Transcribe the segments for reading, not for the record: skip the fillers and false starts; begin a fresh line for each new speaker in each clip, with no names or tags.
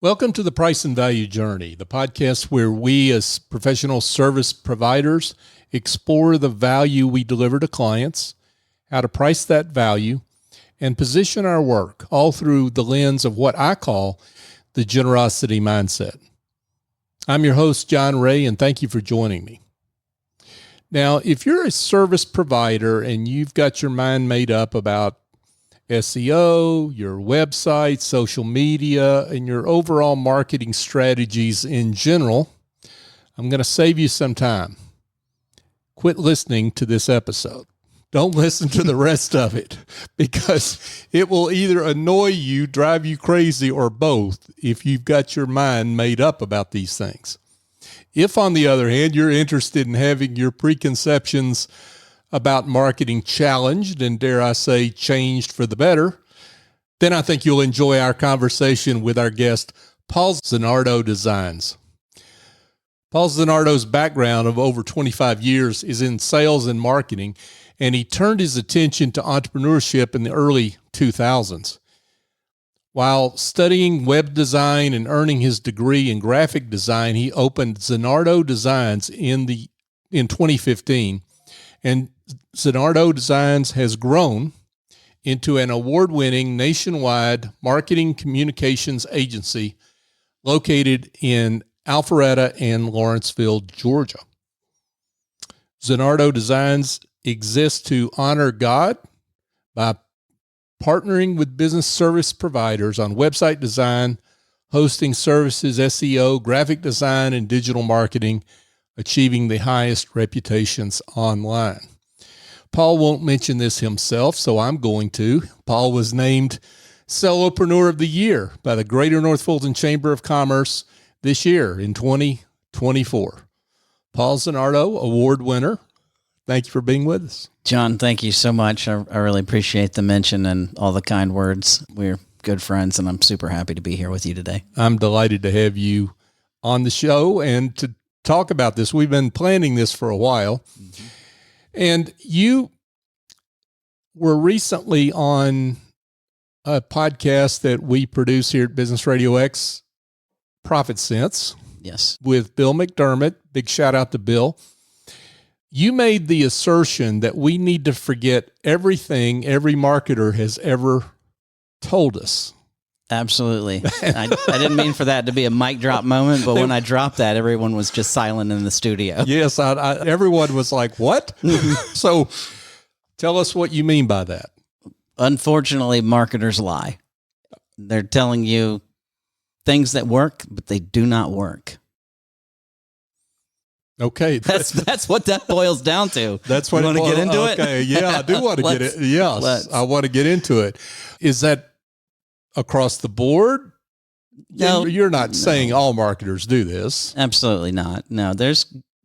Welcome to the Price and Value Journey, the podcast where we as professional service providers explore the value we deliver to clients, how to price that value, and position our work, all through the lens of what I call the generosity mindset. I'm your host, John Ray, and thank you for joining me. Now, if you're a service provider and you've got your mind made up about SEO, your website, social media, and your overall marketing strategies in general, I'm going to save you some time. Quit listening to this episode. Don't listen to the rest of it, because it will either annoy you, drive you crazy, or both if you've got your mind made up about these things. If, on the other hand, you're interested in having your preconceptions about marketing challenged and, dare I say, changed for the better, then I think you'll enjoy our conversation with our guest, Paul Zanardo Dezignz. Paul Zanardo's background of over 25 years is in sales and marketing, and he turned his attention to entrepreneurship in the early 2000s. While studying web design and earning his degree in graphic design, he opened Zanardo Dezignz in 2015, and Zanardo Dezignz has grown into an award-winning nationwide marketing communications agency located in Alpharetta and Lawrenceville, Georgia. Zanardo Dezignz exists to honor God by partnering with business service providers on website design, hosting services, SEO, graphic design, and digital marketing, achieving the highest reputations online. Paul won't mention this himself, so I'm going to. Paul was named Sellopreneur of the Year by the Greater North Fulton Chamber of Commerce this year in 2024. Paul Zanardo, award winner. Thank you for being with us.
John, thank you so much. I really appreciate the mention and all the kind words. We're good friends, and I'm super happy to be here with you today.
I'm delighted to have you on the show and to talk about this. We've been planning this for a while. Mm-hmm. And you were recently on a podcast that we produce here at Business RadioX, Profit Sense.
Yes.
With Bill McDermott. Big shout out to Bill. You made the assertion that we need to forget everything every marketer has ever told us.
Absolutely. I didn't mean for that to be a mic drop moment, but when I dropped that, everyone was just silent in the studio.
Yes, everyone was like, what? So tell us what you mean by that.
Unfortunately, marketers lie. They're telling you things that work, but they do not work.
Okay.
That's what that boils down to.
That's what
you want to get into it?
Okay. Yeah, I do want to get it. Yes, I want to get into it. Is that across the board?
No,
you're not saying all marketers do this.
Absolutely not. No, there's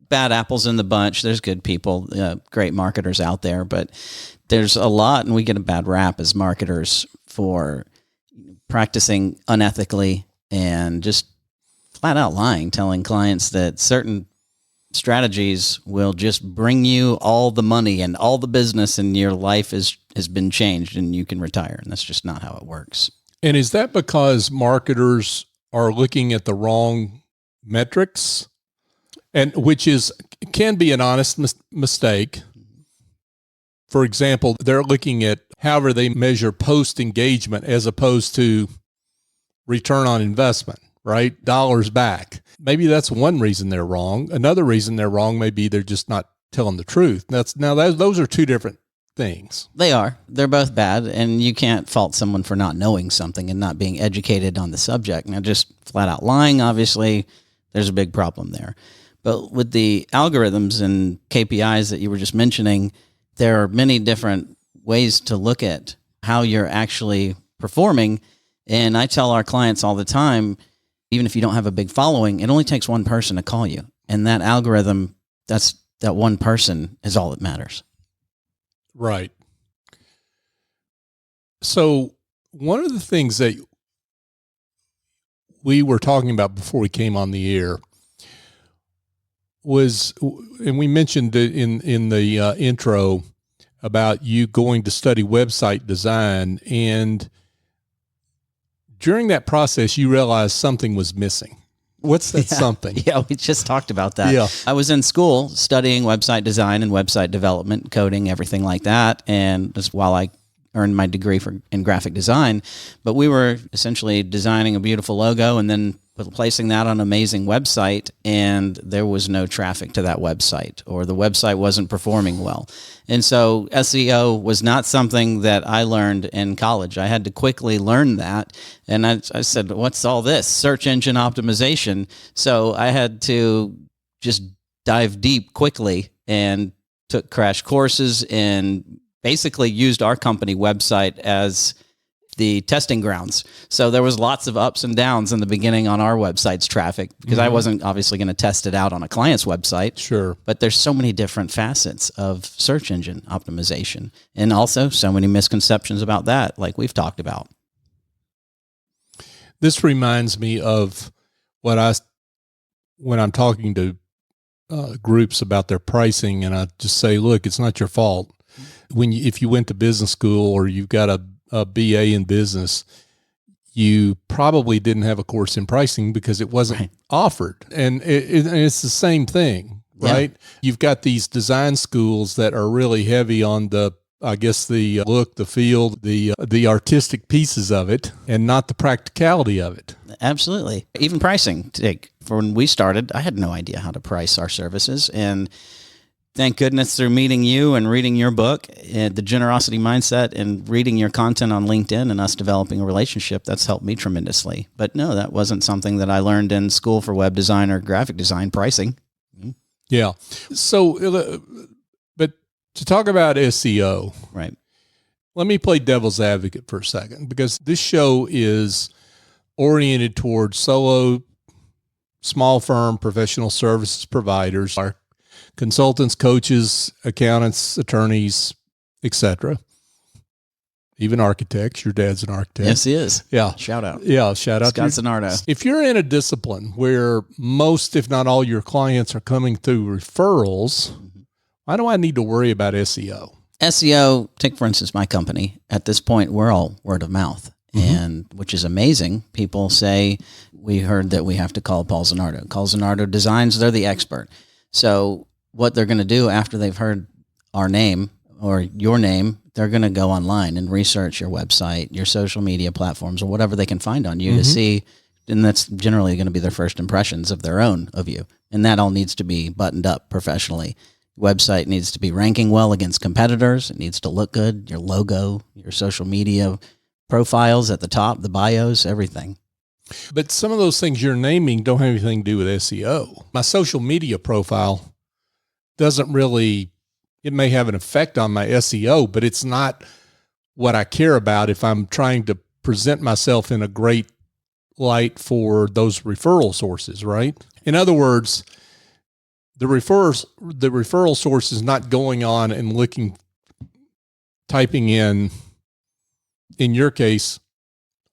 bad apples in the bunch. There's good people, great marketers out there, but there's a lot, and we get a bad rap as marketers for practicing unethically and just flat out lying, telling clients that certain strategies will just bring you all the money and all the business, and your life has been changed and you can retire. And that's just not how it works.
And is that because marketers are looking at the wrong metrics, and which can be an honest mistake? For example, they're looking at however they measure post engagement as opposed to return on investment, right? Dollars back. Maybe that's one reason they're wrong. Another reason they're wrong may be they're just not telling the truth. Those are two different things.
They are. They're both bad, and you can't fault someone for not knowing something and not being educated on the subject. Now, just flat out lying, obviously, there's a big problem there. But with the algorithms and KPIs that you were just mentioning, there are many different ways to look at how you're actually performing. And I tell our clients all the time, even if you don't have a big following, it only takes one person to call you. And that algorithm, that one person is all that matters.
Right. So one of the things that we were talking about before we came on the air was, and we mentioned it in the intro about you going to study website design, and during that process, you realized something was missing. What's that something?
Yeah, we just talked about that.
Yeah.
I was in school studying website design and website development, coding, everything like that. And just while I earned my degree in graphic design, but we were essentially designing a beautiful logo and then placing that on an amazing website, and there was no traffic to that website, or the website wasn't performing well. And so SEO was not something that I learned in college. I had to quickly learn that. And I said, what's all this? Search engine optimization. So I had to just dive deep quickly and took crash courses and basically used our company website as the testing grounds. So there was lots of ups and downs in the beginning on our website's traffic because I wasn't obviously going to test it out on a client's website.
Sure.
But there's so many different facets of search engine optimization, and also so many misconceptions about that, like we've talked about.
This reminds me of when I'm talking to groups about their pricing, and I just say, look, it's not your fault. If you went to business school or you've got a BA in business, you probably didn't have a course in pricing because it wasn't offered. And it's the same thing, right? Yeah. You've got these design schools that are really heavy on the look, the feel, the artistic pieces of it, and not the practicality of it.
Absolutely. Even pricing. For when we started, I had no idea how to price our services. And thank goodness through meeting you and reading your book, and the generosity mindset, and reading your content on LinkedIn and us developing a relationship, that's helped me tremendously. But no, that wasn't something that I learned in school for web design or graphic design pricing.
Yeah. So, but to talk about SEO,
right?
Let me play devil's advocate for a second, because this show is oriented towards solo, small firm, professional services providers, our consultants, coaches, accountants, attorneys, etc. Even architects. Your dad's an architect.
Yes, he is.
Yeah.
Shout out.
Yeah, shout out
Scott
to
Zanardo.
If you're in a discipline where most, if not all, your clients are coming through referrals, why do I need to worry about SEO?
SEO, take for instance my company. At this point, we're all word of mouth, and which is amazing. People say, we heard that we have to call Paul Zanardo. Call Zanardo Dezignz. They're the expert. So what they're going to do after they've heard our name or your name, they're going to go online and research your website, your social media platforms, or whatever they can find on you to see. And that's generally going to be their first impressions of their own of you. And that all needs to be buttoned up professionally. Website needs to be ranking well against competitors. It needs to look good. Your logo, your social media profiles at the top, the bios, everything.
But some of those things you're naming don't have anything to do with SEO. My social media profile doesn't really, it may have an effect on my SEO, but it's not what I care about if I'm trying to present myself in a great light for those referral sources, right? In other words, the referral source is not going on and typing in your case,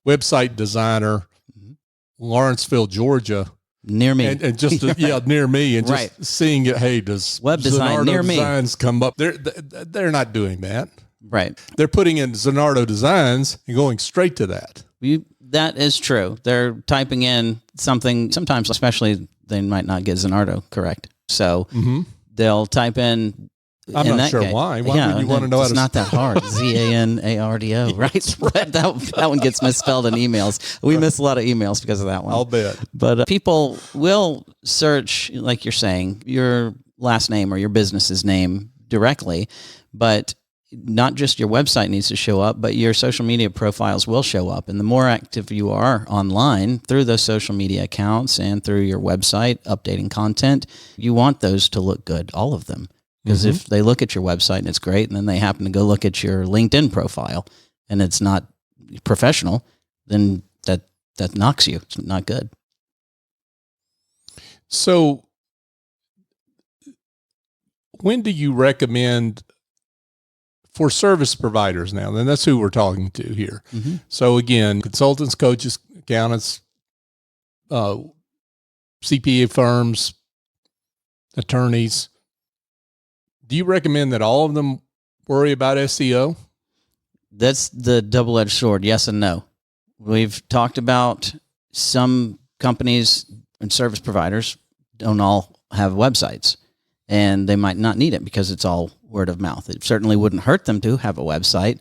website designer, Lawrenceville, Georgia,
near me,
and just near me, and just seeing it. Hey, does
web design
Zanardo
near me
Designs come up? They're not doing that,
right?
They're putting in Zanardo Designs and going straight to that.
That is true. They're typing in something. Sometimes, especially, they might not get Zanardo correct, so they'll type in.
I'm not sure why. Why would you want to know how to?
It's not that hard. Zanardo, right? But that one gets misspelled in emails. We miss a lot of emails because of that one.
I'll bet.
But people will search, like you're saying, your last name or your business's name directly, but not just your website needs to show up, but your social media profiles will show up. And the more active you are online through those social media accounts and through your website, updating content, you want those to look good, all of them. Because if they look at your website and it's great, and then they happen to go look at your LinkedIn profile and it's not professional, then that knocks you. It's not good.
So when do you recommend for service providers now? Then that's who we're talking to here. So again, consultants, coaches, accountants, CPA firms, attorneys. Do you recommend that all of them worry about SEO?
That's the double-edged sword, yes and no. We've talked about some companies and service providers don't all have websites, and they might not need it because it's all word of mouth. It certainly wouldn't hurt them to have a website,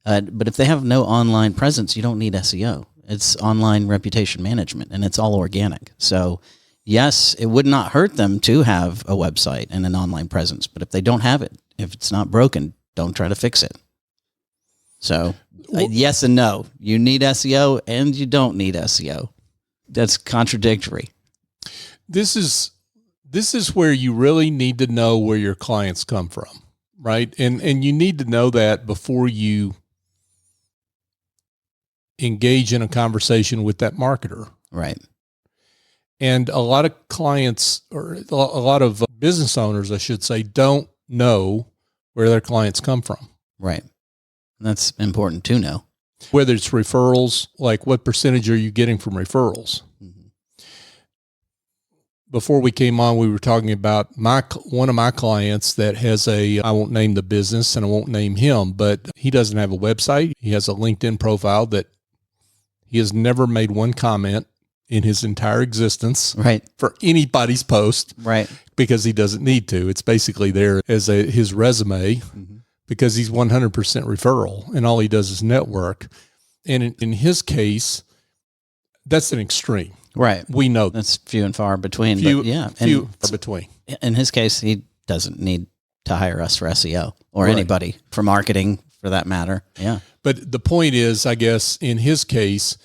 but if they have no online presence, you don't need SEO. It's online reputation management, and it's all organic. So yes, it would not hurt them to have a website and an online presence, but if they don't have it, if it's not broken, don't try to fix it. So yes and no. You need SEO and you don't need SEO. That's contradictory.
This is where you really need to know where your clients come from, right? And you need to know that before you engage in a conversation with that marketer.
Right.
And a lot of clients, or a lot of business owners, I should say, don't know where their clients come from.
Right. That's important to know.
Whether it's referrals, like what percentage are you getting from referrals?
Mm-hmm.
Before we came on, we were talking about one of my clients that has I won't name the business and I won't name him, but he doesn't have a website. He has a LinkedIn profile that he has never made one comment in his entire existence,
right,
for anybody's post,
right,
because he doesn't need to. It's basically there as his resume,
mm-hmm.
because he's 100% referral and all he does is network. And in his case, that's an extreme.
Right.
We know
that's few and far between.
Few
but yeah,
and far between.
In his case, he doesn't need to hire us for SEO or
right.
anybody for marketing for that matter. Yeah.
But the point is, I guess, in his case,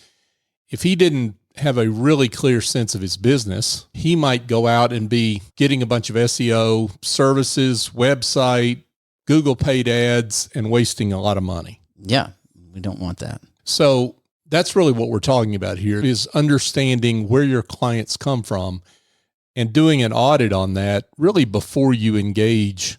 if he didn't have a really clear sense of his business, he might go out and be getting a bunch of SEO services, website, Google paid ads, and wasting a lot of money.
Yeah, we don't want that.
So that's really what we're talking about here, is understanding where your clients come from and doing an audit on that really before you engage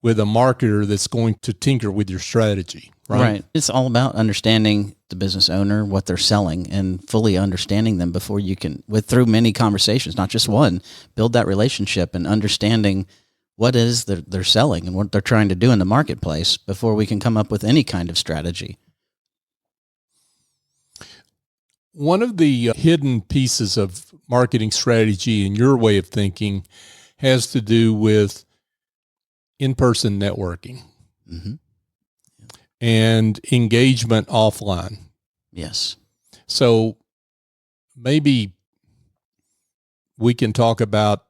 with a marketer that's going to tinker with your strategy. Right.
It's all about understanding the business owner, what they're selling, and fully understanding them before you can, through many conversations, not just one, build that relationship and understanding what it is that they're selling and what they're trying to do in the marketplace before we can come up with any kind of strategy.
One of the hidden pieces of marketing strategy in your way of thinking has to do with in-person networking.
Mm-hmm.
And engagement offline.
Yes.
So maybe we can talk about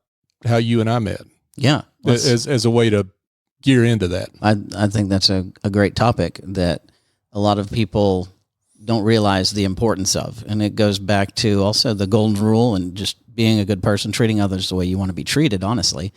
how you and I met.
Yeah.
As a way to gear into that.
I think that's a great topic that a lot of people don't realize the importance of. And it goes back to also the golden rule and just being a good person, treating others the way you want to be treated, honestly.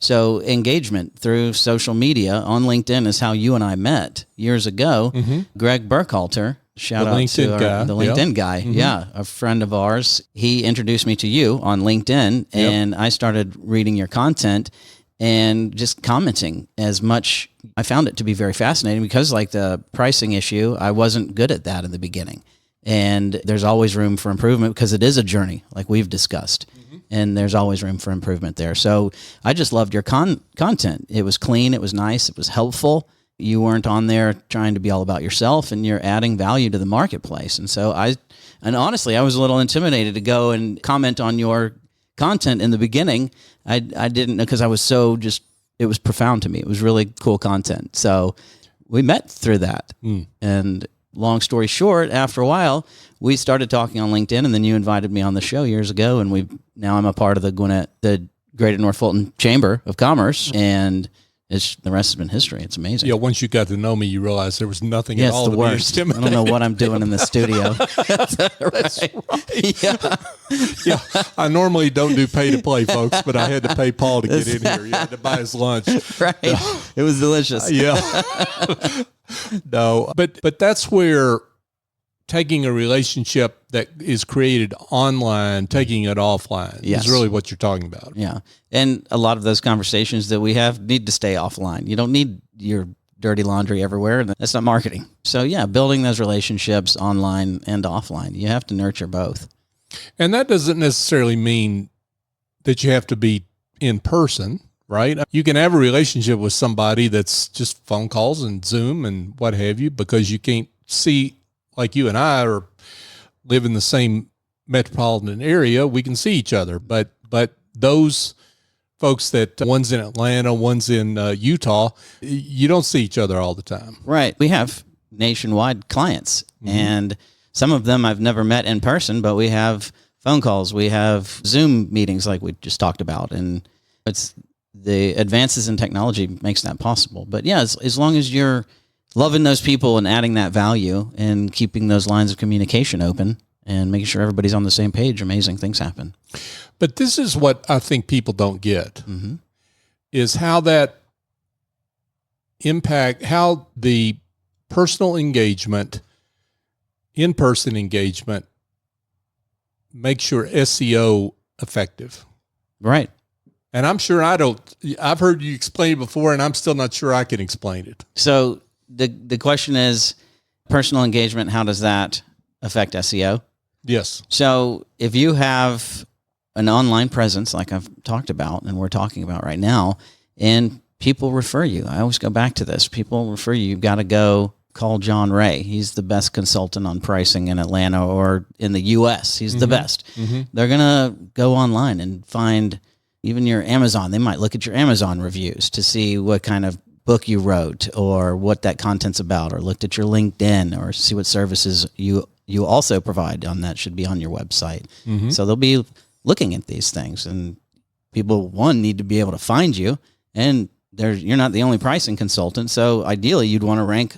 So engagement through social media on LinkedIn is how you and I met years ago.
Mm-hmm.
Greg Burkhalter, shout
the
out
LinkedIn
to the LinkedIn guy.
Mm-hmm.
Yeah, a friend of ours. He introduced me to you on LinkedIn, and I started reading your content and just commenting as much. I found it to be very fascinating because, like the pricing issue, I wasn't good at that in the beginning. And there's always room for improvement because it is a journey, like we've discussed. And there's always room for improvement there. So I just loved your content. It was clean. It was nice. It was helpful. You weren't on there trying to be all about yourself, and you're adding value to the marketplace. And so honestly, I was a little intimidated to go and comment on your content in the beginning. I didn't know, because I was it was profound to me. It was really cool content. So we met through that. And long story short, after a while, we started talking on LinkedIn, and then you invited me on the show years ago, and now I'm a part of the Greater North Fulton Chamber of Commerce, and the rest has been history. It's amazing.
Yeah, once you got to know me, you realized there was nothing
at
all.
It's the worst. I don't know what I'm doing in the studio.
That's right. Yeah. I normally don't do pay to play, folks, but I had to pay Paul to get in here. You had to buy his lunch.
Right. It was delicious.
Yeah. No, but that's where taking a relationship that is created online, taking it offline is really what you're talking about.
Yeah. And a lot of those conversations that we have need to stay offline. You don't need your dirty laundry everywhere. That's not marketing. So yeah, building those relationships online and offline, you have to nurture both.
And that doesn't necessarily mean that you have to be in person, right? You can have a relationship with somebody that's just phone calls and Zoom and what have you, because you can't see, like you and I are live in the same metropolitan area, we can see each other. But those folks that one's in Atlanta, one's in Utah, you don't see each other all the time.
Right. We have nationwide clients, and some of them I've never met in person, but we have phone calls, we have Zoom meetings like we just talked about, and it's the advances in technology makes that possible. But yeah, as long as you're loving those people and adding that value and keeping those lines of communication open and making sure everybody's on the same page, amazing things happen.
But this is what I think people don't get, is how that impact, how the personal engagement, in-person engagement makes your SEO effective.
Right.
And I'm sure I've heard you explain it before, and I'm still not sure I can explain it.
So the question is, personal engagement, how does that affect SEO?
Yes.
So if you have an online presence like I've talked about and we're talking about right now, and people refer you, I always go back to this, people refer you, you've got to go call John Ray. He's the best consultant on pricing in Atlanta or in the U.S. He's the best. They're going to go online and find even your Amazon. They might look at your Amazon reviews to see what kind of book you wrote or what that content's about, or looked at your LinkedIn or see what services you also provide on that should be on your website. So they'll be looking at these things, and people, one, need to be able to find you, and you're not the only pricing consultant. So ideally you'd want to rank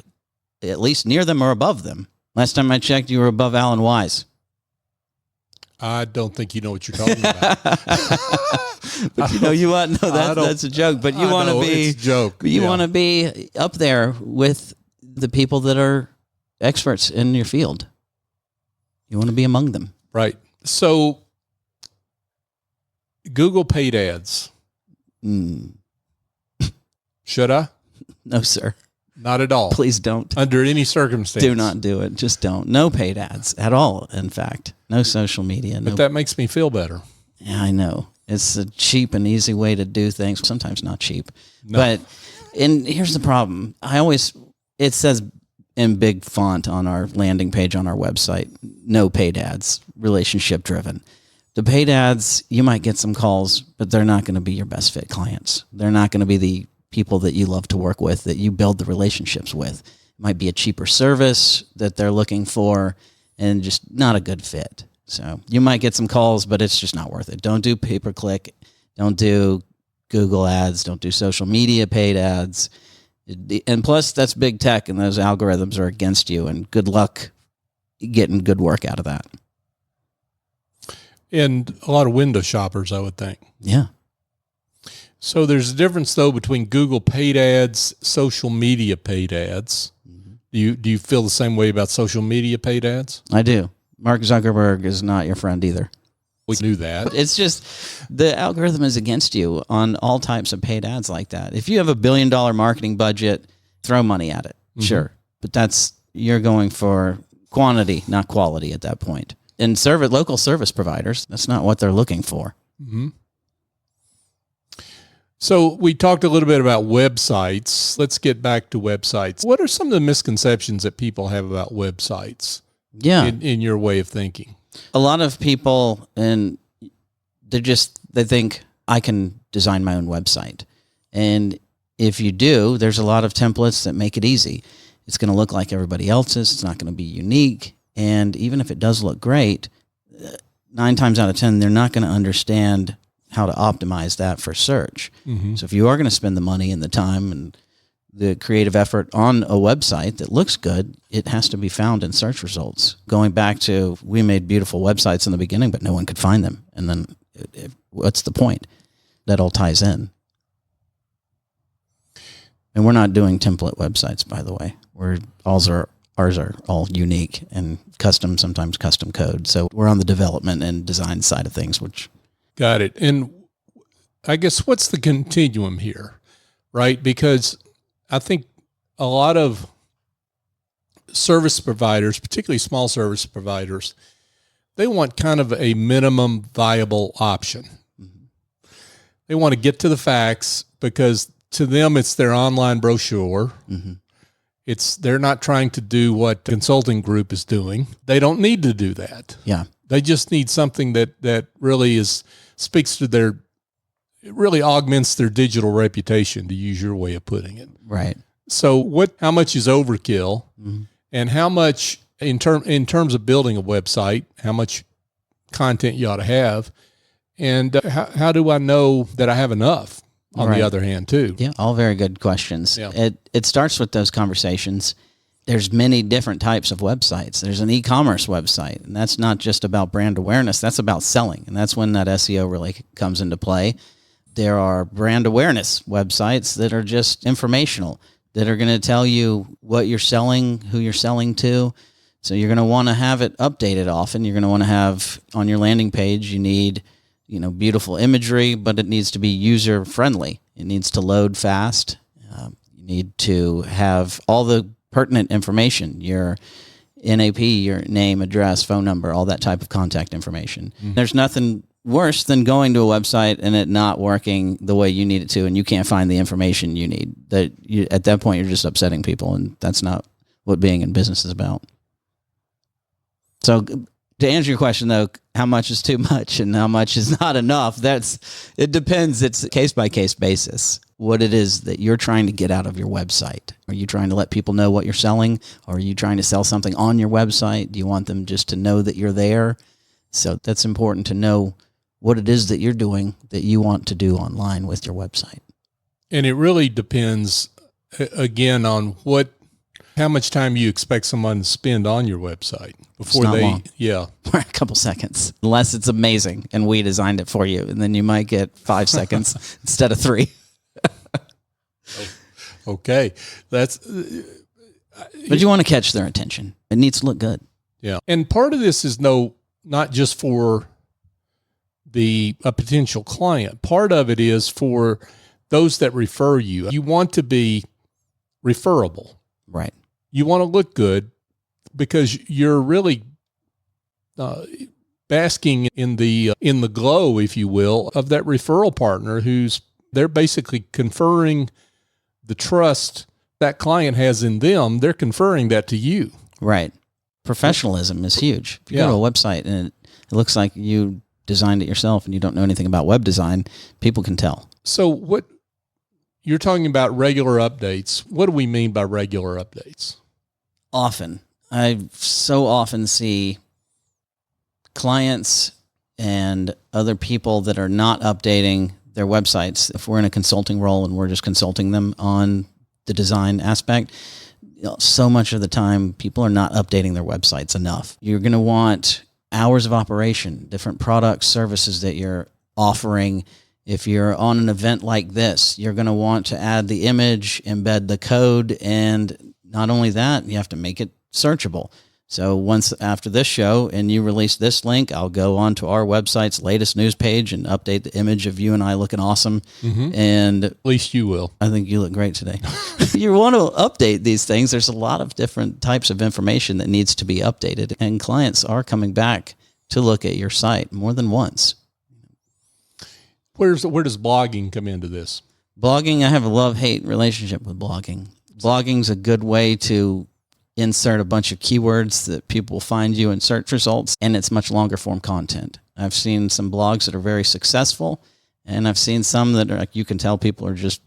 at least near them or above them. Last time I checked, you were above Alan Wise.
I don't think you know what you're talking about.
But you want that's a joke. But you want to be
it's a joke.
You want to be up there with the people that are experts in your field. You want to be among them.
Right. So Google paid ads. Should I?
No, sir.
Not at all.
Please don't.
Under any circumstance.
Do not do it. Just don't. No paid ads at all, in fact. No social media.
But that makes me feel better.
Yeah, I know. It's a cheap and easy way to do things. Sometimes not cheap.
No.
But here's the problem. It says in big font on our landing page on our website, no paid ads, relationship driven. The paid ads, you might get some calls, but they're not going to be your best fit clients. They're not going to be the people that you love to work with, that you build the relationships with. It might be a cheaper service that they're looking for and just not a good fit. So you might get some calls, but it's just not worth it. Don't do pay-per-click. Don't do Google ads. Don't do social media paid ads. And plus, that's big tech, and those algorithms are against you, and good luck getting good work out of that.
And a lot of window shoppers, I would think.
Yeah.
So there's a difference, though, between Google paid ads, social media paid ads. Do you feel the same way about social media paid ads?
I do. Mark Zuckerberg is not your friend either.
We knew that.
It's just the algorithm is against you on all types of paid ads like that. If you have $1 billion marketing budget, throw money at it. Sure. But you're going for quantity, not quality at that point. And local service providers, that's not what they're looking for.
So we talked a little bit about websites. Let's get back to websites. What are some of the misconceptions that people have about websites?
Yeah.
In your way of thinking?
A lot of people, and they think I can design my own website. And if you do, there's a lot of templates that make it easy. It's going to look like everybody else's. It's not going to be unique. And even if it does look great, 9 times out of 10, they're not going to understand how to optimize that for search. So if you are going to spend the money and the time and the creative effort on a website that looks good, it has to be found in search results. Going back to, we made beautiful websites in the beginning, but no one could find them. And then what's the point? That all ties in. And we're not doing template websites, by the way. Ours are all unique and custom, sometimes custom code. So we're on the development and design side of things, which...
Got it. And I guess what's the continuum here, right? Because I think a lot of service providers, particularly small service providers, they want kind of a minimum viable option. They want to get to the facts because to them it's their online brochure They're not trying to do what the consulting group is doing. They don't need to do that.
Yeah.
They just need something that really speaks to it really augments their digital reputation, to use your way of putting it.
Right.
So how much is overkill, and how much in terms of building a website, how much content you ought to have, and how do I know that I have enough on the other hand too?
Yeah. All very good questions.
Yeah.
It starts with those conversations. There's many different types of websites. There's an e-commerce website, and that's not just about brand awareness. That's about selling, and that's when that SEO really comes into play. There are brand awareness websites that are just informational, that are going to tell you what you're selling, who you're selling to. So you're going to want to have it updated often. You're going to want to have on your landing page, you need, beautiful imagery, but it needs to be user friendly. It needs to load fast. You need to have all the pertinent information, your NAP, your name, address, phone number, all that type of contact information. There's nothing worse than going to a website and it not working the way you need it to, and you can't find the information you need. At that point, you're just upsetting people, and that's not what being in business is about. So to answer your question, though, how much is too much and how much is not enough, it depends. It's a case-by-case basis. What it is that you're trying to get out of your website. Are you trying to let people know what you're selling? Or are you trying to sell something on your website? Do you want them just to know that you're there? So that's important to know what it is that you're doing that you want to do online with your website.
And it really depends, again, on how much time you expect someone to spend on your website before
long.
Yeah.
A couple seconds, unless it's amazing and we designed it for you. And then you might get 5 seconds instead of 3.
Okay.
But you want to catch their attention. It needs to look good.
Yeah. And part of this is not just for a potential client. Part of it is for those that refer you. You want to be referable.
Right.
You want to look good because you're really basking in the glow, if you will, of that referral partner they're basically conferring the trust that client has in them. They're conferring that to you.
Right. Professionalism is huge. If you go to a website and it looks like you designed it yourself and you don't know anything about web design, people can tell.
So what you're talking about, regular updates. What do we mean by regular updates?
Often. I so often see clients and other people that are not updating their websites. If we're in a consulting role and we're just consulting them on the design aspect, so much of the time people are not updating their websites enough. You're going to want hours of operation, different products, services that you're offering. If you're on an event like this, you're going to want to add the image, embed the code, and not only that, you have to make it searchable. So once after this show and you release this link, I'll go on to our website's latest news page and update the image of you and I looking awesome. And
at least you will.
I think you look great today. You want to update these things. There's a lot of different types of information that needs to be updated, and clients are coming back to look at your site more than once.
Where does blogging come into this?
Blogging, I have a love-hate relationship with blogging. Blogging's a good way to insert a bunch of keywords that people will find you in search results, and it's much longer form content. I've seen some blogs that are very successful, and I've seen some that are like, you can tell people are just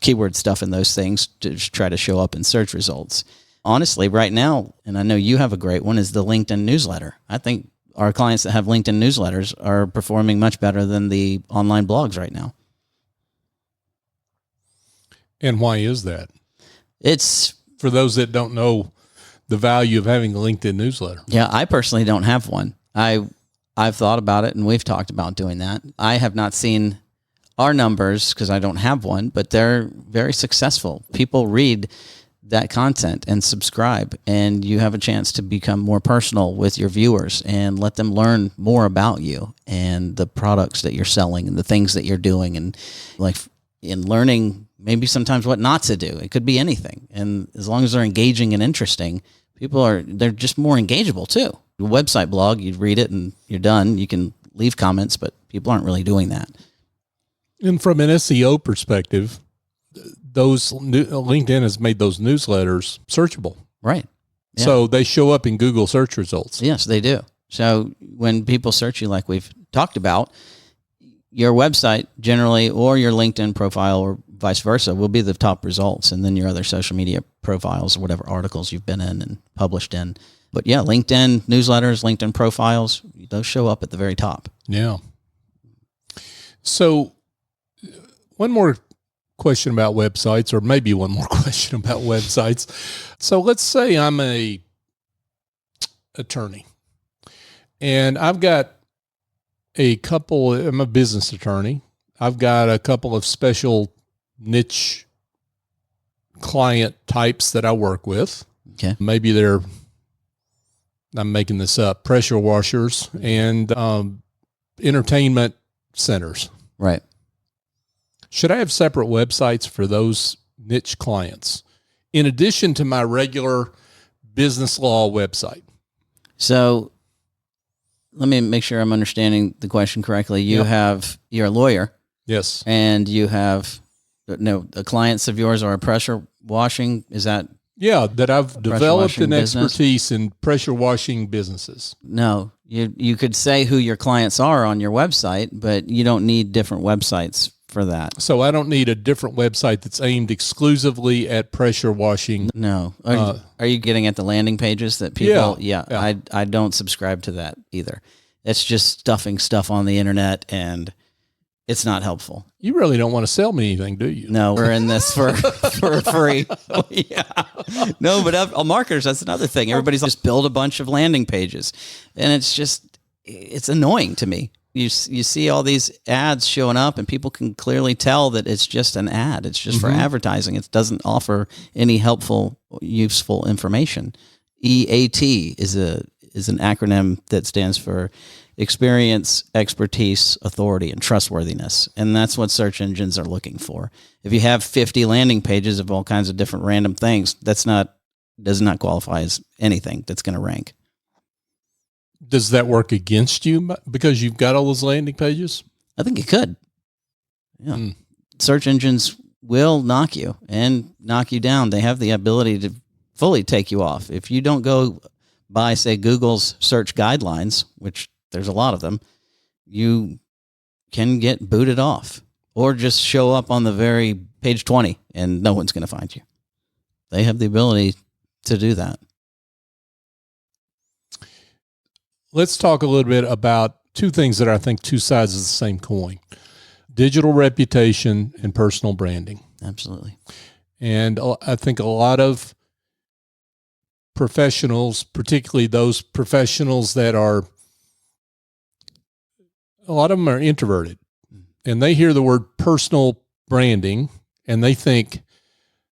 keyword stuff in those things to just try to show up in search results. Honestly, right now, and I know you have a great one, is the LinkedIn newsletter. I think our clients that have LinkedIn newsletters are performing much better than the online blogs right now.
And why is that?
It's
for those that don't know the value of having a LinkedIn newsletter.
Yeah, I personally don't have one. I've thought about it, and we've talked about doing that. I have not seen our numbers because I don't have one, but they're very successful. People read that content and subscribe, and you have a chance to become more personal with your viewers and let them learn more about you and the products that you're selling and the things that you're doing, and like in learning maybe sometimes what not to do. It could be anything. And as long as they're engaging and interesting, they're just more engageable too. A website blog, you read it and you're done. You can leave comments, but people aren't really doing that.
And from an SEO perspective, LinkedIn has made those newsletters searchable.
Right. Yeah.
So they show up in Google search results.
Yes, they do. So when people search you, like we've talked about, your website generally or your LinkedIn profile or vice versa will be the top results, and then your other social media profiles or whatever articles you've been in and published in. But yeah, LinkedIn newsletters, LinkedIn profiles, those show up at the very top.
Yeah. So one more question about websites, or maybe one more question about websites. So let's say I'm a attorney and I'm a business attorney. I've got a couple of special niche client types that I work with.
Okay.
Maybe I'm making this up, pressure washers and entertainment centers.
Right.
Should I have separate websites for those niche clients in addition to my regular business law website?
So let me make sure I'm understanding the question correctly. You're a lawyer.
Yes.
And you have, the clients of yours are a pressure washing. Is that?
Yeah, that I've developed an
business?
expertise in pressure washing businesses.
No, you could say who your clients are on your website, but you don't need different websites for that.
So I don't need a different website that's aimed exclusively at pressure washing.
No. Are you getting at the landing pages that people?
Yeah.
I don't subscribe to that either. It's just stuffing stuff on the internet, and it's not helpful.
You really don't want to sell me anything, do you?
No, we're in this for free. Yeah. No, but marketers, that's another thing. Everybody's just build a bunch of landing pages, and it's annoying to me. You see all these ads showing up, and people can clearly tell that it's just an ad. It's just for advertising. It doesn't offer any helpful, useful information. EAT is an acronym that stands for experience, expertise, authority, and trustworthiness. And that's what search engines are looking for. If you have 50 landing pages of all kinds of different random things, does not qualify as anything that's going to rank.
Does that work against you because you've got all those landing pages?
I think it could. Yeah. Search engines will knock you down. They have the ability to fully take you off. If you don't go by, say, Google's search guidelines, which there's a lot of them, you can get booted off or just show up on the very page 20 and no one's going to find you. They have the ability to do that.
Let's talk a little bit about two things that I think two sides of the same coin: digital reputation and personal branding.
Absolutely.
And I think a lot of professionals, particularly those professionals that a lot of them are introverted, and they hear the word personal branding and they think,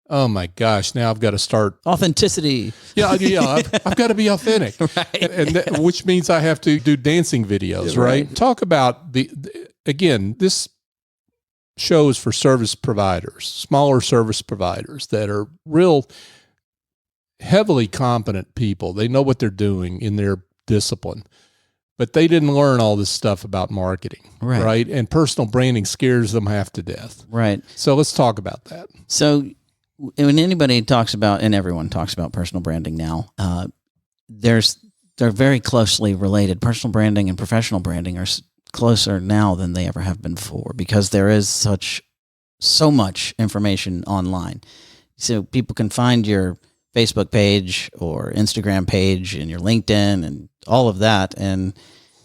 oh my gosh, now I've got to start
authenticity.
Yeah. I've got to be authentic,
right?
Which means I have to do dancing videos, right? Talk about again, this show is for service providers, smaller service providers that are real heavily competent people. They know what they're doing in their discipline, but they didn't learn all this stuff about marketing, right? And personal branding scares them half to death.
Right.
So let's talk about that.
So when anybody talks about, and everyone talks about personal branding now, they're very closely related. Personal branding and professional branding are closer now than they ever have been before because there is so much information online. So people can find your Facebook page or Instagram page and your LinkedIn and all of that, and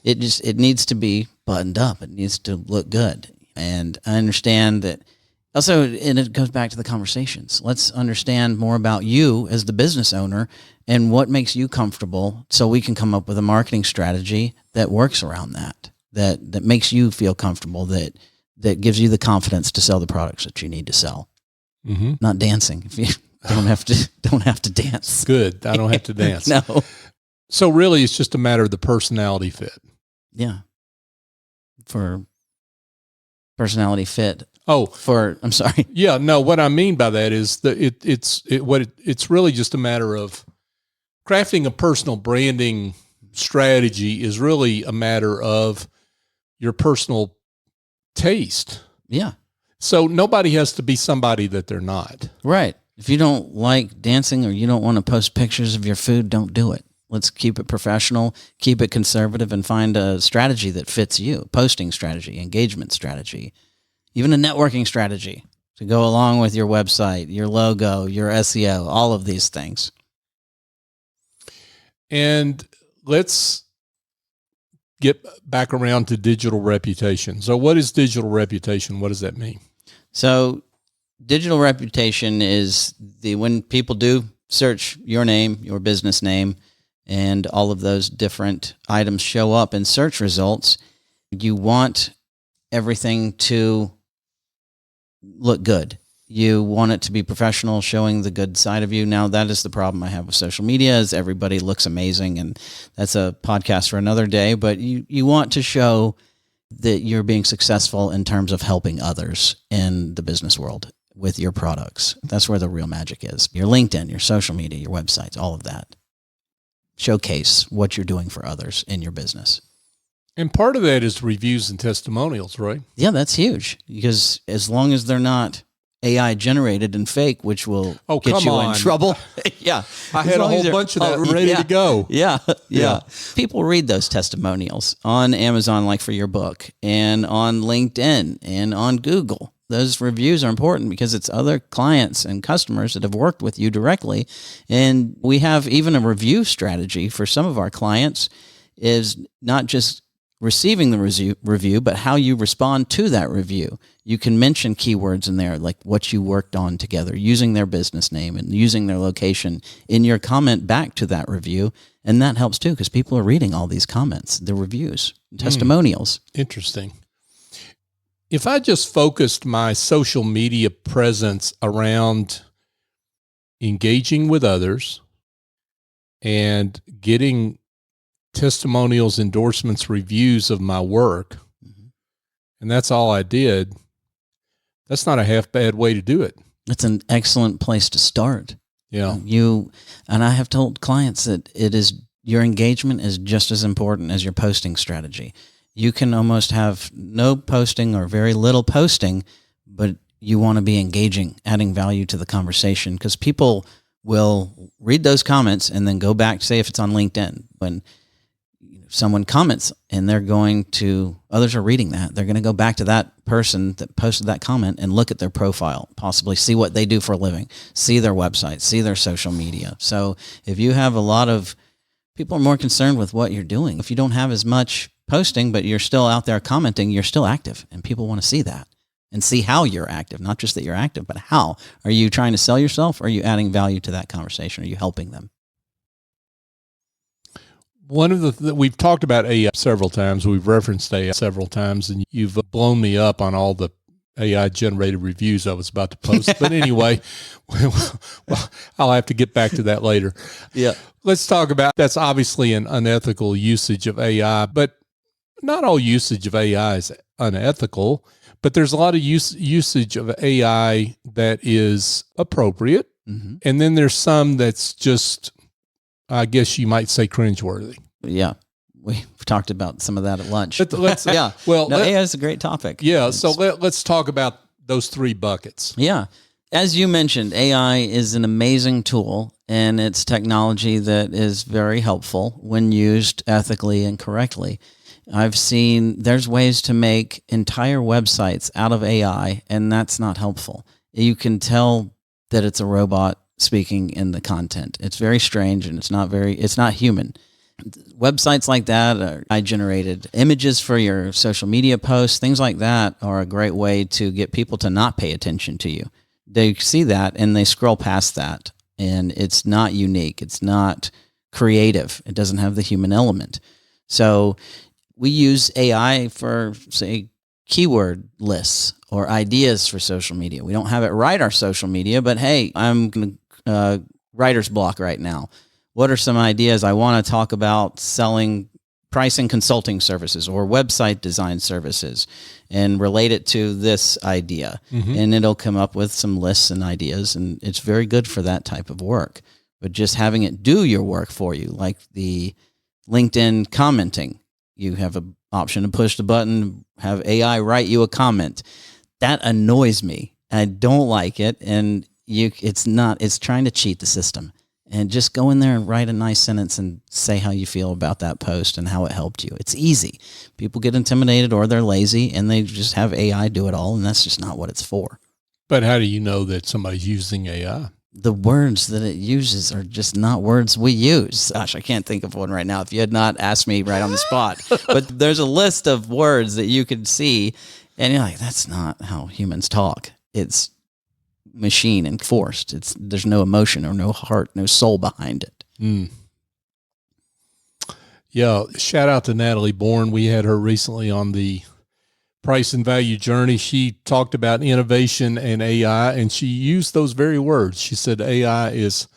it needs to be buttoned up. It needs to look good. And I understand that. Also, and it goes back to the conversations. Let's understand more about you as the business owner and what makes you comfortable so we can come up with a marketing strategy that works around that makes you feel comfortable, that gives you the confidence to sell the products that you need to sell. Mm-hmm. Not dancing. If you don't have to dance.
Good. I don't have to dance.
No.
So really it's just a matter of the personality fit.
Yeah. For personality fit. I'm sorry.
Yeah, no, what I mean by that is that it's really just a matter of crafting a personal branding strategy is really a matter of your personal taste.
Yeah.
So nobody has to be somebody that they're not.
Right. If you don't like dancing or you don't want to post pictures of your food, don't do it. Let's keep it professional, keep it conservative, and find a strategy that fits you. Posting strategy, engagement strategy, even a networking strategy to go along with your website, your logo, your SEO, all of these things.
And let's get back around to digital reputation. So what is digital reputation? What does that mean?
So digital reputation is when people do search your name, your business name, and all of those different items show up in search results, you want everything to look good. You want it to be professional, showing the good side of you. Now, that is the problem I have with social media, is everybody looks amazing, and that's a podcast for another day. But you want to show that you're being successful in terms of helping others in the business world with your products. That's where the real magic is. Your LinkedIn, your social media, your websites, all of that. Showcase what you're doing for others in your business.
And part of that is reviews and testimonials, right?
Yeah, that's huge, because as long as they're not AI generated and fake, which will get you in trouble. Yeah.
I had a whole bunch of that ready to go.
Yeah. People read those testimonials on Amazon, like for your book, and on LinkedIn and on Google. Those reviews are important because it's other clients and customers that have worked with you directly. And we have even a review strategy for some of our clients, is not just receiving the review, but how you respond to that review. You can mention keywords in there, like what you worked on together, using their business name and using their location in your comment back to that review. And that helps too, because people are reading all these comments, the reviews, testimonials.
Interesting. If I just focused my social media presence around engaging with others and getting testimonials, endorsements, reviews of my work, and that's all I did, that's not a half bad way to do it.
It's an excellent place to start.
Yeah.
And I have told clients that your engagement is just as important as your posting strategy. You can almost have no posting or very little posting, but you want to be engaging, adding value to the conversation, because people will read those comments and then go back, say if it's on LinkedIn, when someone comments and others are reading that, they're going to go back to that person that posted that comment and look at their profile, possibly see what they do for a living, see their website, see their social media. So if you have a lot of people are more concerned with what you're doing. If you don't have as much posting, but you're still out there commenting, you're still active, and people want to see that and see how you're active, not just that you're active, but how. Are you trying to sell yourself? Or are you adding value to that conversation? Are you helping them?
One of we've talked about AI several times. We've referenced AI several times, and you've blown me up on all the AI generated reviews I was about to post. But anyway, well, I'll have to get back to that later.
Yeah.
Let's talk about, that's obviously an unethical usage of AI, but not all usage of AI is unethical, but there's a lot of usage of AI that is appropriate. Mm-hmm. And then there's some that's just, I guess you might say, cringeworthy.
Yeah. We've talked about some of that at lunch.
Yeah. Well,
AI is a great topic.
Yeah. So let's talk about those three buckets.
Yeah. As you mentioned, AI is an amazing tool, and it's technology that is very helpful when used ethically and correctly. I've seen there's ways to make entire websites out of AI, and that's not helpful. You can tell that it's a robot speaking in the content. It's very strange, and it's not human. Websites like that are AI-generated images for your social media posts. Things like that are a great way to get people to not pay attention to you. They see that and they scroll past that, and it's not unique. It's not creative. It doesn't have the human element. So we use AI for, say, keyword lists or ideas for social media. We don't have it write our social media, but hey, I'm going to writer's block right now. What are some ideas I want to talk about selling pricing consulting services or website design services and relate it to this idea? Mm-hmm. And it'll come up with some lists and ideas, and it's very good for that type of work. But just having it do your work for you, like the LinkedIn commenting, you have an option to push the button, have AI write you a comment. That annoys me. I don't like it. And it's trying to cheat the system. And just go in there and write a nice sentence and say how you feel about that post and how it helped you. It's easy. People get intimidated or they're lazy and they just have AI do it all. And that's just not what it's for.
But how do you know that somebody's using AI?
The words that it uses are just not words we use. Gosh, I can't think of one right now if you had not asked me right on the spot. But there's a list of words that you could see and you're like, that's not how humans talk. It's machine and forced. There's no emotion or no heart, no soul behind it.
Mm. Yeah. Shout out to Natalie Bourne. We had her recently on the Price and Value Journey. She talked about innovation and AI, and she used those very words. She said AI is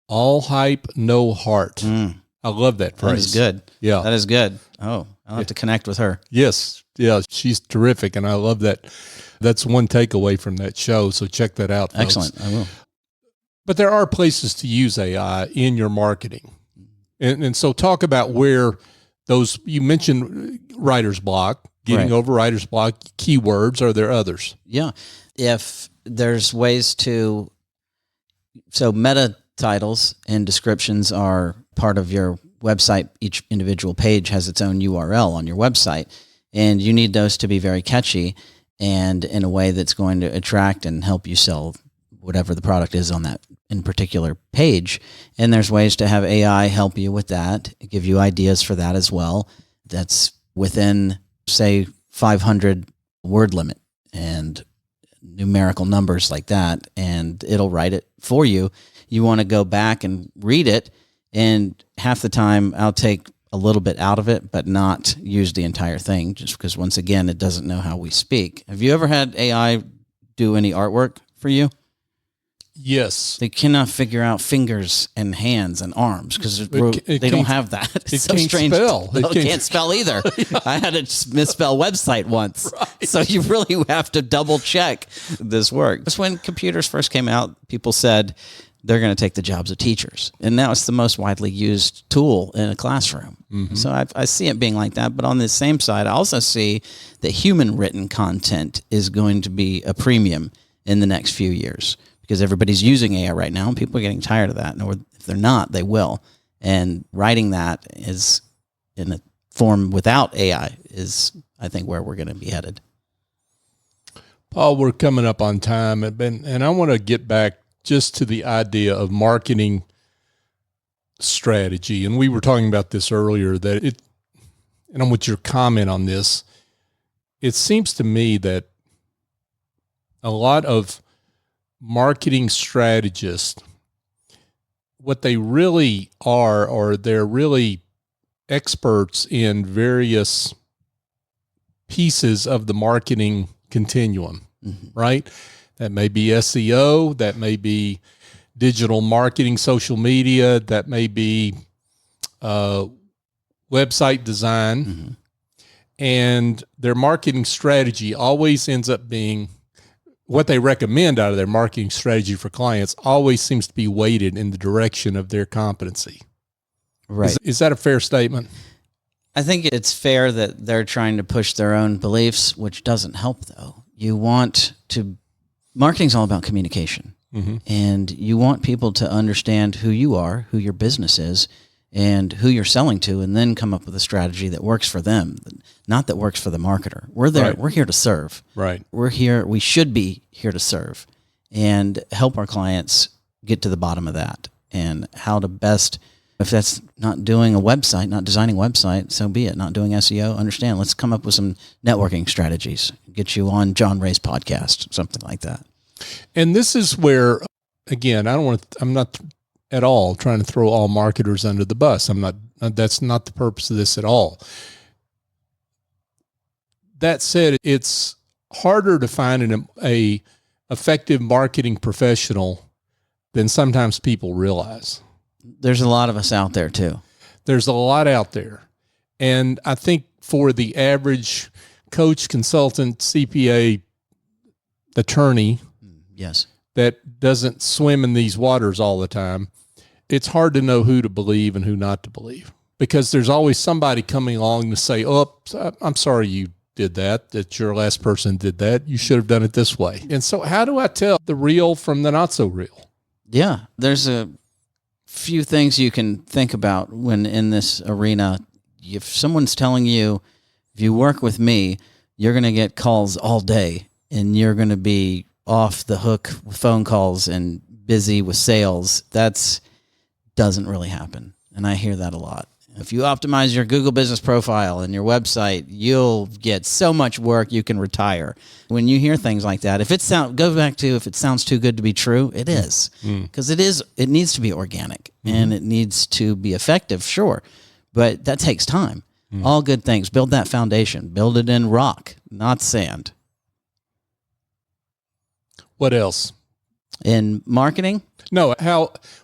all hype, no heart. Mm. I love that phrase.
That is good.
Yeah.
That is good. Oh, I'll have to connect with her.
Yes. Yeah. She's terrific. And I love that. That's one takeaway from that show. So check that out, folks.
Excellent. I will.
But there are places to use AI in your marketing. And so talk about where those, you mentioned writer's block, getting over writer's block, keywords. Are there others?
Yeah. If there's ways to, so meta titles and descriptions are part of your website. Each individual page has its own URL on your website, and you need those to be very catchy and in a way that's going to attract and help you sell whatever the product is on that in particular page. And there's ways to have AI help you with that, give you ideas for that as well. That's within, say, 500 word limit and numerical numbers like that, and it'll write it for you. You want to go back and read it, and half the time I'll take a little bit out of it, but not use the entire thing, just because, once again, it doesn't know how we speak. Have you ever had AI do any artwork for you?
Yes.
They cannot figure out fingers and hands and arms because they don't have that. It's so
can't
strange.
Spell.
It can't spell either. I had to misspell website once. Right. So you really have to double check this work. Just when computers first came out, people said they're going to take the jobs of teachers. And now it's the most widely used tool in a classroom. Mm-hmm. So I see it being like that. But on the same side, I also see that human written content is going to be a premium in the next few years, because everybody's using AI right now and people are getting tired of that. Or if they're not, they will. And writing that is in a form without AI is, I think, where we're going to be headed.
Paul, we're coming up on time, and I want to get back just to the idea of marketing strategy. And we were talking about this earlier, and I want your comment on this. It seems to me that a lot of marketing strategists, what they really are, or they're really experts in various pieces of the marketing continuum, mm-hmm. right? That may be SEO, that may be digital marketing, social media, that may be website design. Mm-hmm. And their marketing strategy always ends up being, what they recommend out of their marketing strategy for clients always seems to be weighted in the direction of their competency.
Right.
Is that a fair statement?
I think it's fair that they're trying to push their own beliefs, which doesn't help, though. Marketing's all about communication. Mm-hmm. And you want people to understand who you are, who your business is, and who you're selling to, and then come up with a strategy that works for them, not that works for the marketer. We're there. Right. We're here to serve.
Right.
We should be here to serve and help our clients get to the bottom of that, and how to best, if that's not doing a website, not designing a website, so be it. Not doing SEO, understand. Let's come up with some networking strategies. Get you on John Ray's podcast, something like that.
And this is where, again, I'm not at all trying to throw all marketers under the bus. That's not the purpose of this at all. That said, it's harder to find a effective marketing professional than sometimes people realize.
There's a lot of us out there too.
There's a lot out there. And I think for the average coach, consultant, CPA, attorney,
yes,
that doesn't swim in these waters all the time, it's hard to know who to believe and who not to believe, because there's always somebody coming along to say, oh, I'm sorry, you did that your last person did that. You should have done it this way. And so how do I tell the real from the not so real?
Yeah, there's a few things you can think about when in this arena. If someone's telling you, if you work with me, you're going to get calls all day and you're going to be off the hook with phone calls and busy with sales, that's doesn't really happen. And I hear that a lot. If you optimize your Google business profile and your website, you'll get so much work you can retire. When you hear things like that, if it sounds too good to be true, it is. Because it needs to be organic and it needs to be effective, sure. But that takes time. All good things. Build that foundation. Build it in rock, not sand.
What else?
In marketing?
No,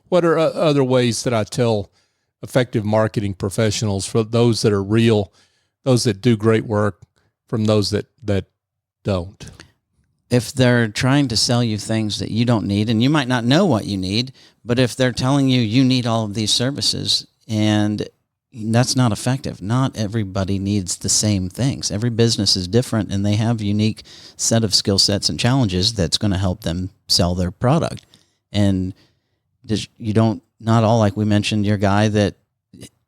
what are other ways that I tell effective marketing professionals, for those that are real, those that do great work, from those that don't?
If they're trying to sell you things that you don't need, and you might not know what you need, but if they're telling you you need all of these services, and that's not effective. Not everybody needs the same things. Every business is different, and they have a unique set of skill sets and challenges that's going to help them sell their product. And not all, like we mentioned, your guy that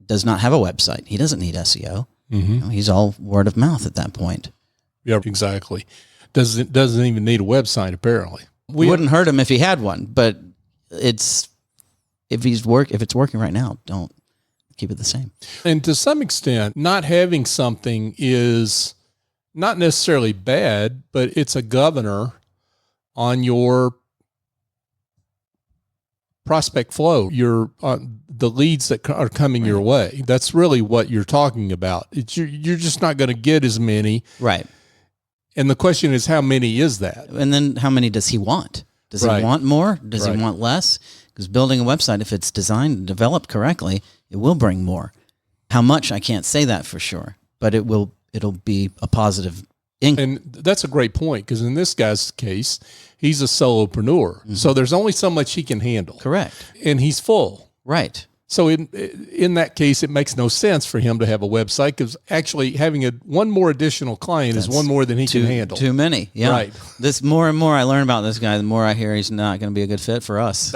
does not have a website. He doesn't need SEO. He's all word of mouth at that point.
Yeah, exactly. Doesn't even need a website, apparently.
Wouldn't hurt him if he had one, but if it's working right now, don't keep it the same.
And to some extent, not having something is not necessarily bad, but it's a governor on your prospect flow, the leads that are coming your way. That's really what you're talking about. You're just not going to get as many.
Right.
And the question is, how many is that?
And then how many does he want? Does he want more? Does he want less? Because building a website, if it's designed and developed correctly, it will bring more. How much, I can't say that for sure, but it'll be a positive income. And
that's a great point, because in this guy's case, he's a solopreneur. So there's only so much he can handle.
Correct.
And he's full.
Right.
So in that case, it makes no sense for him to have a website, because actually having one more additional client is one more than he can handle.
Too many. Yeah.
Right.
This more and more I learn about this guy, the more I hear he's not going to be a good fit for us.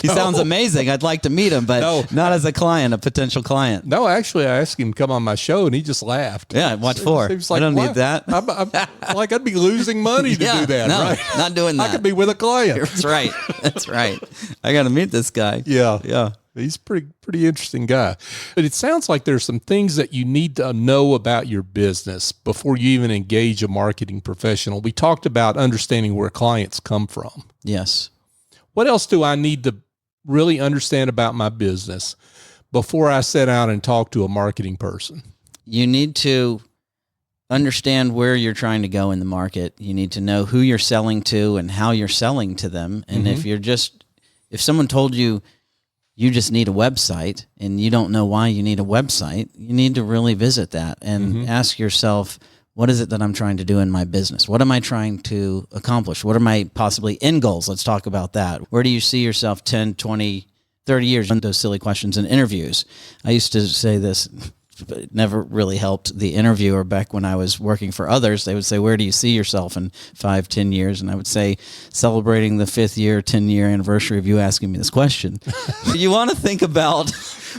He sounds amazing. I'd like to meet him, but not as a client, a potential client.
No, actually, I asked him to come on my show, and he just laughed.
Yeah, what for?
He was like,
I don't need that.
I'd be losing money to do that.
No,
right?
Not doing that.
I could be with a client.
That's right. That's right. I got to meet this guy.
Yeah.
Yeah.
He's a pretty interesting guy. But it sounds like there's some things that you need to know about your business before you even engage a marketing professional. We talked about understanding where clients come from.
Yes.
What else do I need to really understand about my business before I set out and talk to a marketing person? You
need to understand where you're trying to go in the market. You need to know who you're selling to and how you're selling to them. And if someone told you just need a website and you don't know why you need a website, you need to really visit that and ask yourself, what is it that I'm trying to do in my business? What am I trying to accomplish? What are my possibly end goals? Let's talk about that. Where do you see yourself 10, 20, 30 years? Those silly questions in interviews. I used to say this, but it never really helped the interviewer back when I was working for others. They would say, where do you see yourself in 5, 10 years? And I would say, celebrating the 5th year, 10-year anniversary of you asking me this question. You want to think about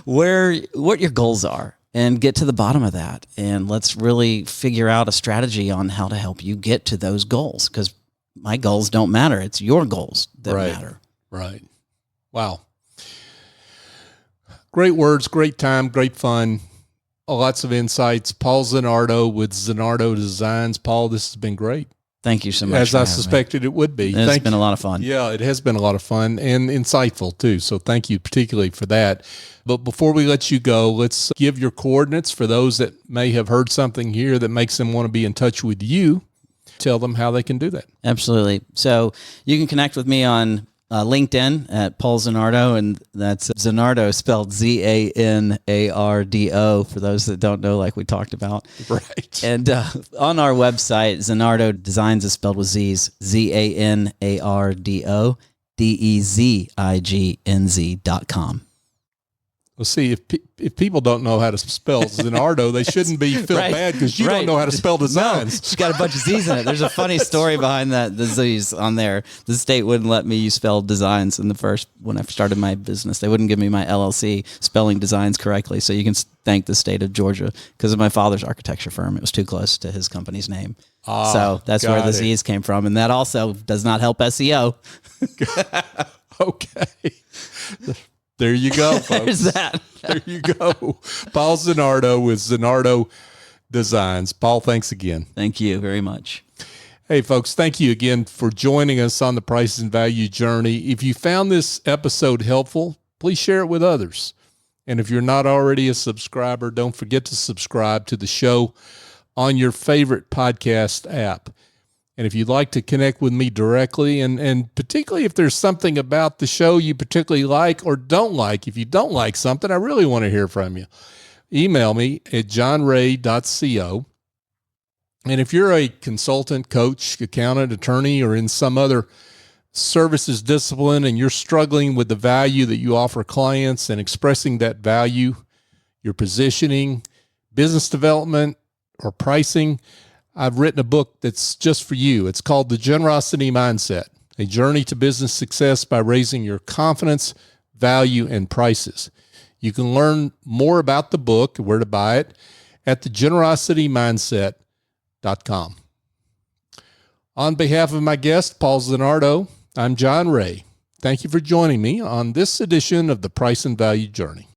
what your goals are and get to the bottom of that. And let's really figure out a strategy on how to help you get to those goals, because my goals don't matter. It's your goals that matter. Right. Wow. Great words, great time, great fun. Lots of insights. Paul Zanardo with Zanardo Dezignz. Paul, this has been great. Thank you so much. As I suspected it would be. It's been a lot of fun. Yeah, it has been a lot of fun and insightful too. So thank you particularly for that. But before we let you go, let's give your coordinates for those that may have heard something here that makes them want to be in touch with you. Tell them how they can do that. Absolutely. So you can connect with me on LinkedIn at Paul Zanardo, and that's Zanardo spelled Zanardo for those that don't know, like we talked about. Right. And on our website, Zanardo Dezignz is spelled with Z's, Zanardo Dezign.com.
Well, see, if people don't know how to spell Zanardo, they shouldn't be feel
Right.
bad because you don't know how to spell designs.
She's got a bunch of Z's in it. There's a funny story behind that, the Z's on there. The state wouldn't let me spell designs when I started my business. They wouldn't give me my LLC spelling designs correctly. So you can thank the state of Georgia because of my father's architecture firm. It was too close to his company's name. So that's where the Z's came from. And that also does not help SEO.
Okay. There you go, folks.
There's that.
There you go. Paul Zanardo with Zanardo Dezignz. Paul, thanks again.
Thank you very much.
Hey, folks, thank you again for joining us on the Price and Value journey. If you found this episode helpful, please share it with others. And if you're not already a subscriber, don't forget to subscribe to the show on your favorite podcast app. And if you'd like to connect with me directly, and particularly if there's something about the show you particularly like or don't like, if you don't like something, I really want to hear from you. Email me at johnray.co. And if you're a consultant, coach, accountant, attorney, or in some other services discipline and you're struggling with the value that you offer clients and expressing that value, your positioning, business development, or pricing, I've written a book that's just for you. It's called The Generosity Mindset, a journey to business success by raising your confidence, value, and prices. You can learn more about the book, where to buy it, at thegenerositymindset.com. On behalf of my guest, Paul Zanardo, I'm John Ray. Thank you for joining me on this edition of the Price and Value Journey.